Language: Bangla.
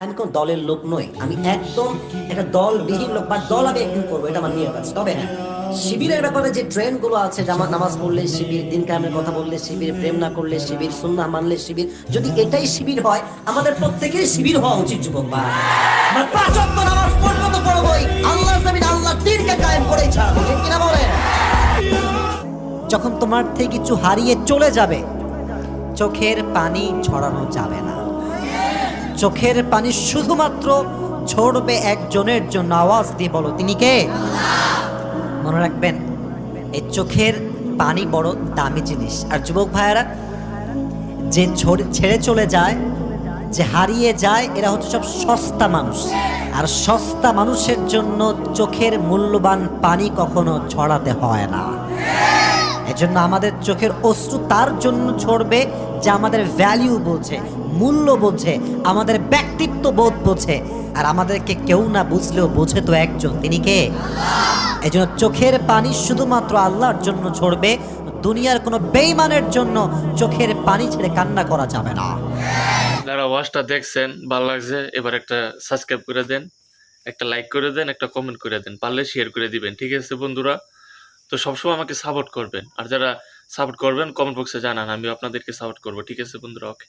আমি কোন দলের লোক নই, আমি একদম একটা দলবিহীন লোক বা দল আমি একদিন করবো, এটা আমার নিয়ত আছে। তবে হ্যাঁ, শিবিরের ব্যাপারে যে ট্রেন্ড গুলো আছে, জামাত নামাজ পড়লে শিবির, দিন কায়েমের কথা বললে শিবির, প্রেম না করলে শিবির, সুন্নাহ মানলে শিবির, যদি এটাই শিবির হয়, আমাদের প্রত্যেকের শিবির হওয়া উচিত যুবক ভাই। আমরা পাঁচ ওয়াক্ত নামাজ পড়বো তো পড়বোই, আল্লাহর জমিন আল্লাহর দ্বীনকে কায়েম করেই ছাড়বো, ঠিক কিনা বলেন? যখন তোমার থেকে কিছু হারিয়ে চলে যাবে, চোখের পানি ছড়ানো যাবে না। চোখের পানি শুধুমাত্র ঝরবে একজনের জন্য। আওয়াজ দিয়ে বলো, তিনি কে? মনে রাখবেন, এই চোখের পানি বড় দামি জিনিস। আর যুবক ভাইয়েরা, যে ছেড়ে চলে যায়, যে হারিয়ে যায়, এরা হচ্ছে সব সস্তা মানুষ। আর সস্তা মানুষের জন্য চোখের মূল্যবান পানি কখনো ছড়াতে হয় না। এজন্য আমাদের চোখের অশ্রু তার জন্য ঝরবে যে আমাদের ভ্যালিউ বোঝে, মূল্য বোঝে, আমাদের ব্যক্তিত্ব বোধ বোঝে। আর আমাদেরকে কেউ না বুঝলেও বোঝে তো একজন, তিনি কে? এজন্য চোখের পানি শুধুমাত্র আল্লাহর জন্য ঝরবে। দুনিয়ার কোনো বেঈমানের জন্য চোখের পানি ছেড়ে কান্না করা যাবে না। যারা ওয়াচটা দেখছেন ভালো লাগছে, এবার একটা সাবস্ক্রাইব করে দেন, একটা লাইক করে দেন, একটা কমেন্ট করে দেন, পারলে শেয়ার করে দিবেন, ঠিক আছে বন্ধুরা? তো সবসময় আমাকে সাপোর্ট করবেন, আর যারা সাপোর্ট করবেন কমেন্ট বক্সে জানান, আমি আপনাদেরকে সাপোর্ট করবো, ঠিক আছে বন্ধুরা? ওকে।